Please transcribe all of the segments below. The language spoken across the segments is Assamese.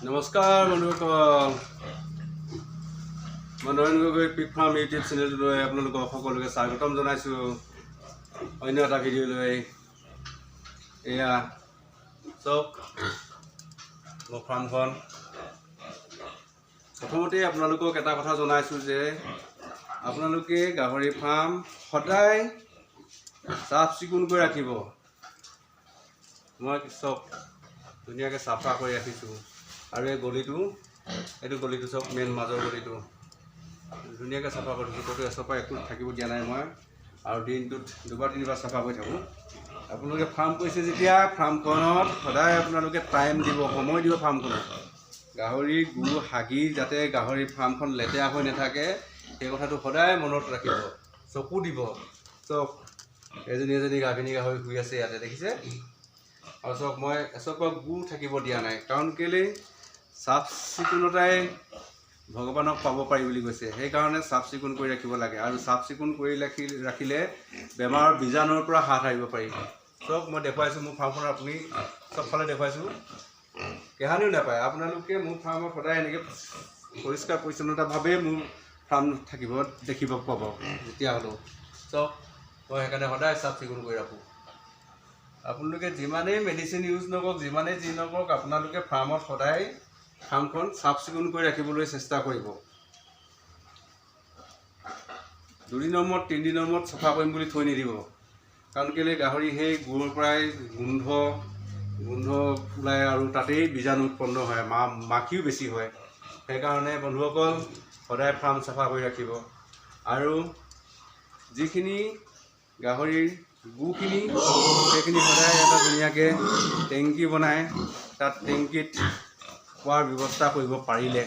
নমস্কাৰ বন্ধুসকল, মই নয়ন গগৈ পিক ফাৰ্ম ইউটিউব চেনেললৈ আপোনালোকক সকলোকে স্বাগতম জনাইছোঁ। অন্য এটা ভিডিঅ'লৈ এয়া চাওক মোৰ ফাৰ্মখন। প্ৰথমতে আপোনালোকক এটা কথা জনাইছোঁ যে আপোনালোকে গাহৰি ফাৰ্ম সদায় চাফ চিকুণকৈ ৰাখিব। মই চব ধুনীয়াকৈ চাফা কৰি ৰাখিছোঁ। আৰু এই গলিটো চব মেইন মাজৰ গলিটো ধুনীয়াকৈ চাফা কৰি দিছোঁ। ক'তো এচপা একো থাকিব দিয়া নাই মই। আৰু দিনটোত দুবাৰ তিনিবাৰ চাফা কৰি থাকোঁ। আপোনালোকে ফাৰ্ম কৰিছে যেতিয়া ফাৰ্মখনত সদায় আপোনালোকে টাইম দিব, সময় দিব ফাৰ্মখনত। গাহৰি গু হাগি যাতে গাহৰি ফাৰ্মখন লেতেৰা হৈ নাথাকে সেই কথাটো সদায় মনত ৰাখিব, চকু দিব। চব এজনী গাভিনী গাহৰি শুই আছে ইয়াতে দেখিছে। আৰু চব মই এচপা গু থাকিব দিয়া নাই, কাৰণ কেলৈ চাফ চিকুণতাই ভগৱানক পাব পাৰি বুলি কৈছে। সেইকাৰণে চাফ চিকুণ কৰি ৰাখিব লাগে। আৰু চাফ চিকুণ কৰি ৰাখিলে বেমাৰৰ বীজাণুৰ পৰা হাত সাৰিব পাৰি। চব মই দেখুৱাইছোঁ মোৰ ফাৰ্মখনত, আপুনি চবফালে দেখুৱাইছোঁ, কেহানিও নাপায়। আপোনালোকে মোৰ ফাৰ্মত সদায় এনেকৈ পৰিষ্কাৰ পৰিচ্ছন্নতাভাৱেই মোৰ ফাৰ্ম থাকিব দেখিব পাব যেতিয়া হ'লেও। চব মই সেইকাৰণে সদায় চাফ চিকুণ কৰি ৰাখোঁ। আপোনালোকে যিমানেই মেডিচিন ইউজ নকৰক, যিমানেই যি নকৰক, আপোনালোকে ফাৰ্মত সদায় ফাৰ্মখন চাফ চিকুণ কৰি ৰাখিবলৈ চেষ্টা কৰিব। 2 দিনৰ মূৰত 3 দিনৰ মূৰত চাফা কৰিম বুলি থৈ নিদিব। কাৰণ কেলৈ গাহৰি সেই গুৰ পৰাই গোন্ধ ওলায় আৰু তাতেই বীজাণু উৎপন্ন হয়, মাখিও বেছি হয়। সেইকাৰণে বন্ধুসকল সদায় ফাৰ্ম চাফা কৰি ৰাখিব। আৰু যিখিনি গাহৰিৰ গুখিনি সেইখিনি সদায় এটা ধুনীয়াকৈ টেংকি বনাই তাত টেংকিত খোৱাৰ ব্যৱস্থা কৰিব পাৰিলে।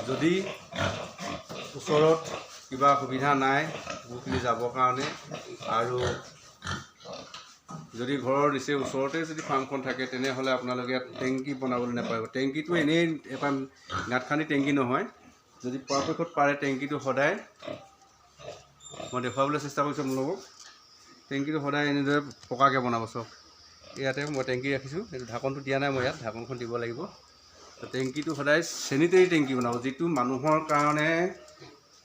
যদি ওচৰত কিবা সুবিধা নাই গুখিনি যাবৰ কাৰণে, আৰু যদি ঘৰৰ নিচেই ওচৰতে যদি ফাৰ্মখন থাকে তেনেহ'লে আপোনালোকে টেংকি বনাবলৈ নাপাৰিব। টেংকিটো এনেই এটা গাঁত খান্দি টেংকি নহয়। যদি পৰাপক্ষত পাৰে টেংকিটো সদায় মই দেখুৱাবলৈ চেষ্টা কৰিছোঁ আপোনালোকক। টেংকিটো সদায় এনেদৰে পকাকৈ বনাব। চব ইয়াতে মই টেংকি ৰাখিছোঁ, এইটো ঢাকনটো দিয়া নাই মই, ইয়াত ঢাকনখন দিব লাগিব। টেংকিটো সদায় চেনিটেৰী টেংকি বনাব। যিটো মানুহৰ কাৰণে,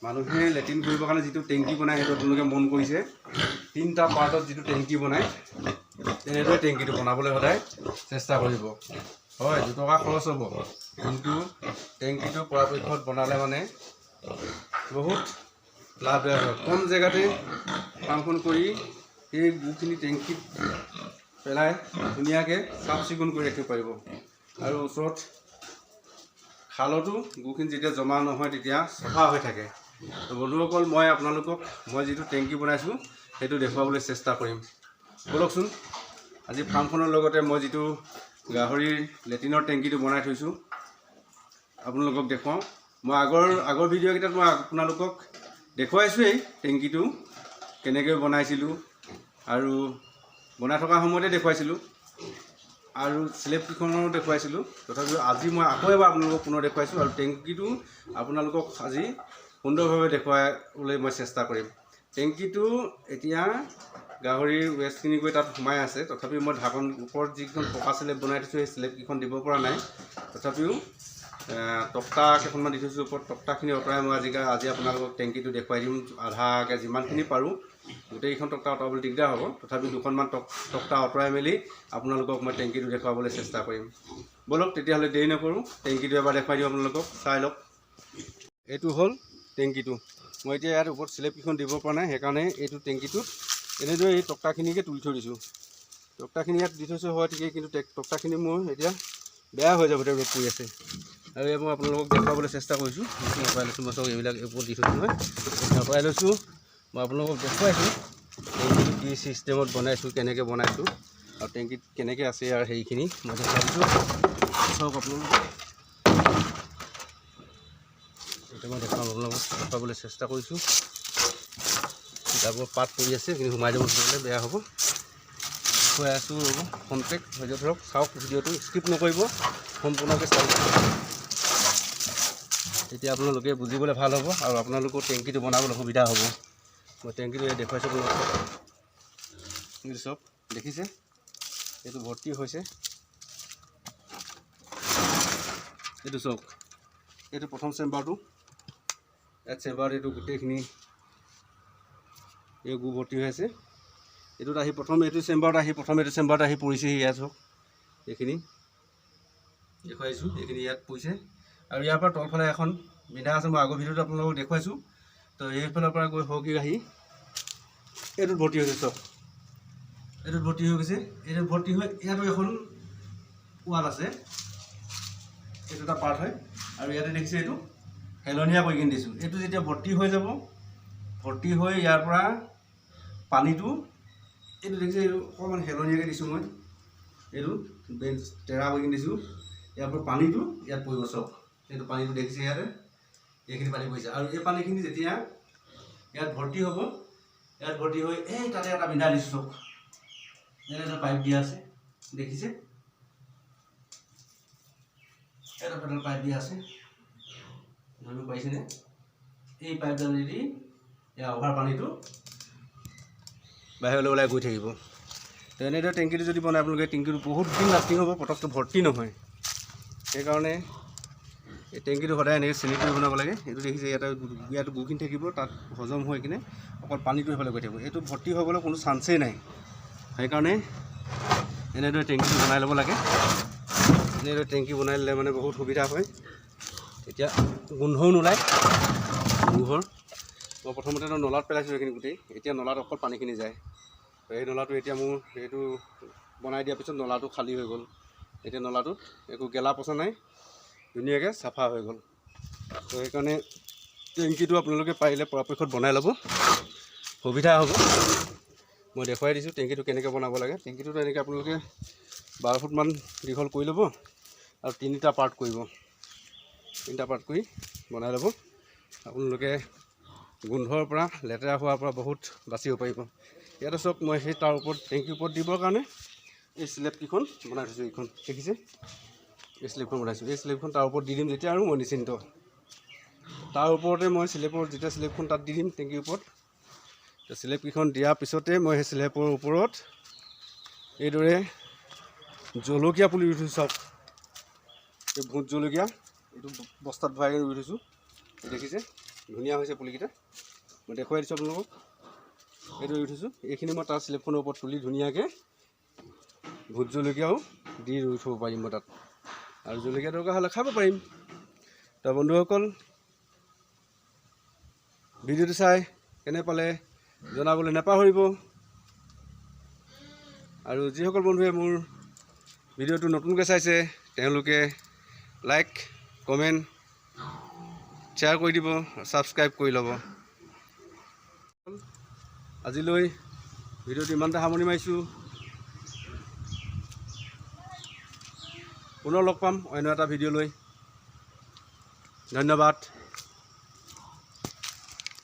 মানুহে লেট্ৰিন কৰিবৰ কাৰণে যিটো টেংকি বনায় সেইটো আপোনালোকে মন কৰিছে। 3টা পাৰ্টত যিটো টেংকি বনায় তেনেদৰে টেংকিটো বনাবলৈ সদায় চেষ্টা কৰিব। হয় 2 টকা খৰচ হ'ব, কিন্তু টেংকিটো পৰাপক্ষত বনালে মানে বহুত লাভদায়ক হয়। কম জেগাতে ফাৰ্মখন কৰি সেই গুখিনি টেংকিত পেলাই ধুনীয়াকৈ চাফ চিকুণ কৰি ৰাখিব পাৰিব। আৰু ওচৰত খালতো গুখিনি যেতিয়া জমা নহয় তেতিয়া চাফা হৈ থাকে। বন্ধুসকল মই আপোনালোকক মই যিটো টেংকি বনাইছোঁ সেইটো দেখুৱাবলৈ চেষ্টা কৰিম। ব'লকচোন আজি ফাৰ্মখনৰ লগতে মই যিটো গাহৰিৰ লেট্ৰিনৰ টেংকিটো বনাই থৈছোঁ আপোনালোকক দেখুৱাওঁ। মই আগৰ ভিডিঅ'কেইটাত মই আপোনালোকক দেখুৱাইছোঁৱেই টেংকিটো কেনেকৈ বনাইছিলোঁ, আৰু বনাই থকা সময়তে দেখুৱাইছিলোঁ, আৰু স্লেবকেইখনো দেখুৱাইছিলোঁ। তথাপিও আজি মই আকৌ এবাৰ আপোনালোকক পুনৰ দেখুৱাইছোঁ, আৰু টেংকিটো আপোনালোকক আজি সুন্দৰভাৱে দেখুৱাবলৈ মই চেষ্টা কৰিম। টেংকিটো এতিয়া গাহৰিৰ ৱেষ্টখিনি গৈ তাত সোমাই আছে। তথাপিও মই ঢাকন ওপৰত যিখন পকা স্লেব বনাই থৈছোঁ সেই স্লেবকেইখন দিব পৰা নাই। তথাপিও তক্তা কেইখনমান দি থৈছোঁ ওপৰত। তক্তাখিনি আঁতৰাই মই আজি আপোনালোকক টেংকিটো দেখুৱাই দিম। আধাকৈ যিমানখিনি পাৰোঁ, গোটেইকেইখন তক্তা আঁতৰাবলৈ দিগদাৰ হ'ব। তথাপিও 2খনমান তক্তা আঁতৰাই মেলি আপোনালোকক মই টেংকিটো দেখুৱাবলৈ চেষ্টা কৰিম। ব'লক তেতিয়াহ'লে দেৰি নকৰোঁ, টেংকিটো এবাৰ দেখুৱাই দিওঁ আপোনালোকক, চাই লওক। এইটো হ'ল টেংকিটো। মই এতিয়া ইয়াত ওপৰত স্লেবকেইখন দিব পৰা নাই, সেইকাৰণে এইটো টেংকিটোত এনেদৰে এই তক্তাখিনিকে তুলি থৈ দিছোঁ। তক্তাখিনি ইয়াত দি থৈছোঁ হয় ঠিকেই, কিন্তু তক্তাখিনি মোৰ এতিয়া বেয়া হৈ যাব, ৰ'দ পৰি আছে। আৰু মই আপোনালোকক দেখুৱাবলৈ চেষ্টা কৰিছোঁ। আঁতৰাই লৈছোঁ মই, চব এইবিলাক ওপৰত দি থৈছোঁ নহয়, আঁতৰাই লৈছোঁ। মই আপোনালোকক দেখুৱাইছোঁ টেংকিটো কি চিষ্টেমত বনাইছোঁ, কেনেকৈ বনাইছোঁ, আৰু টেংকিত কেনেকৈ আছে আৰু সেইখিনি মই দেখুৱাই দিছোঁ। চাওক আপোনালোক, এতিয়া মই আপোনালোকক দেখুৱাবলৈ চেষ্টা কৰিছোঁ। কিতাপৰ পাত পৰি আছে, সেইখিনি সোমাই দিব নোৱাৰিলে বেয়া হ'ব। দেখুৱাই আছোঁ, ৰ'ব কণ্টেক্ট হৈ যাব। ধৰক চাওক, ভিডিঅ'টো স্কিপ নকৰিব, সম্পূৰ্ণকৈ চাওক, তেতিয়া আপোনালোকে বুজিবলৈ ভাল হ'ব আৰু আপোনালোকৰ টেংকিটো বনাবলৈ সুবিধা হ'ব। মই টেংকিটো দেখুৱাইছোঁ আপোনালোকক, চব দেখিছে এইটো ভৰ্তি হৈছে। এইটো চাওক, এইটো প্ৰথম চেম্বাৰটো। ইয়াত চেম্বাৰত এইটো গোটেইখিনি এই গু ভৰ্তি হৈ আছে। এইটোত আহি প্ৰথম এইটো চেম্বাৰত আহি পৰিছেহি। ইয়াত চাওক এইখিনি দেখুৱাইছোঁ, এইখিনি ইয়াত পৰিছে। আৰু ইয়াৰ পৰা তলফালে এখন বিন্ধা আছে, মই আগৰ ভিডিঅ'ত আপোনালোকক দেখুৱাইছোঁ। তো এইফালৰ পৰা গৈ হকি আহি এইটোত ভৰ্তি হৈছে। চাওক এইটোত ভৰ্তি হৈ গৈছে। এইটোত ভৰ্তি হৈ ইয়াতো এখন ৱাল আছে, এইটো এটা পাৰ্ট হয়। আৰু ইয়াতে দেখিছে এইটো হেলনীয়া কৰি কিনি দিছোঁ। এইটো যেতিয়া ভৰ্তি হৈ যাব, ভৰ্তি হৈ ইয়াৰ পৰা পানীটো এইটো দেখিছে, এইটো অকণমান হেলনীয়াকৈ দিছোঁ মই। এইটো বেঞ্চ টেৰা কৰি কিনি দিছোঁ। ইয়াৰ পৰা পানীটো ইয়াত পৰিব। চাওক এইটো পানীটো দেখিছে, ইয়াতে এইখিনি পানী পৰিছে। আৰু এই পানীখিনি যেতিয়া ইয়াত ভৰ্তি হ'ব, ইয়াত ভৰ্তি হৈ এই তাতে এটা বিন্ধা দিছোঁ। চাওক ইয়াত এটা পাইপ দিয়া আছে, দেখিছে এটা পেটল পাইপ দিয়া আছে, ধৰিব পাৰিছেনে? এই পাইপডালেদি ইয়াৰ অভাৰ পানীটো বাহিৰলৈ ওলাই গৈ থাকিব। তো এনেদৰে টেংকিটো যদি বনায় আপোনালোকে, টেংকিটো বহুত দিন লাষ্টিং হ'ব, পটককৈ ভৰ্তি নহয়। সেইকাৰণে এই টেংকিটো সদায় এনেকৈ চিনি কৰি বনাব লাগে। এইটো দেখিছে ইয়াত গুখিনি থাকিব, তাত হজম হৈ কিনে অকল পানীটো সেইফালে গৈ থাকিব। এইটো ভৰ্তি হ'বলৈ কোনো চান্সেই নাই। সেইকাৰণে এনেদৰে টেংকিটো বনাই ল'ব লাগে। এনেদৰে টেংকি বনাই ল'লে মানে বহুত সুবিধা হয়। তেতিয়া গোন্ধও নোলায় গোহৰ। মই প্ৰথমতেতো নলাত পেলাইছোঁ সেইখিনি গোটেই, এতিয়া নলাত অকল পানীখিনি যায়। এই নলাটো এতিয়া মোৰ এইটো বনাই দিয়াৰ পিছত নলাটো খালী হৈ গ'ল। এতিয়া নলাটোত একো গেলা পচা নাই, ধুনীয়াকৈ চাফা হৈ গ'ল। তো সেইকাৰণে টেংকিটো আপোনালোকে পাৰিলে পৰাপক্ষত বনাই ল'ব, সুবিধা হ'ব। মই দেখুৱাই দিছোঁ টেংকিটো কেনেকৈ বনাব লাগে। টেংকিটোতো এনেকৈ আপোনালোকে 12 ফুটমান দীঘল কৰি ল'ব আৰু 3টা পাৰ্ট কৰিব। 3টা পাৰ্ট কৰি বনাই ল'ব। আপোনালোকে গোন্ধৰ পৰা, লেতেৰা হোৱাৰ পৰা বহুত বাচিব পাৰিব। ইয়াতে চাওক, মই সেই তাৰ ওপৰত টেংকিৰ ওপৰত দিবৰ কাৰণে এই স্লেবকেইখন বনাই থৈছোঁ। এইখন দেখিছে, এই স্লেবখন বনাইছোঁ। এই স্লেবখন তাৰ ওপৰত দি দিম যেতিয়া, আৰু মই নিশ্চিন্ত। তাৰ ওপৰতে মই যেতিয়া স্লেবখন তাত দি দিম টেংকিৰ ওপৰত, তো স্লেবকেইখন দিয়াৰ পিছতে মই সেই স্লেবৰ ওপৰত এইদৰে জলকীয়া পুলি ৰুই থৈছোঁ। চাওক এই ভোট জলকীয়া, এইটো বস্তাত ভৰাই ৰুই থৈছোঁ। দেখিছে ধুনীয়া হৈছে পুলিকেইটা, মই দেখুৱাই দিছোঁ আপোনালোকক। এইটো ৰুই থৈছোঁ। এইখিনি মই তাৰ স্লেবখনৰ ওপৰত তুলি ধুনীয়াকৈ ভোট জলকীয়াও দি ৰুই থ'ব পাৰিম মই তাত, আৰু জলকীয়া দৰকাৰ হ'লে খাব পাৰিম। তো বন্ধুসকল, ভিডিঅ'টো চাই কেনে পালে জনাবলৈ নাপাহৰিব। আৰু যিসকল বন্ধুৱে মোৰ ভিডিঅ'টো নতুনকৈ চাইছে, তেওঁলোকে লাইক, কমেণ্ট, শ্বেয়াৰ কৰি দিব, ছাবস্ক্ৰাইব কৰি ল'ব। আজিলৈ ভিডিঅ'টো ইমানতে সামৰণি মাৰিছোঁ। পুনৰ লগ পাম অন্য এটা ভিডিঅ' লৈ। ধন্যবাদ।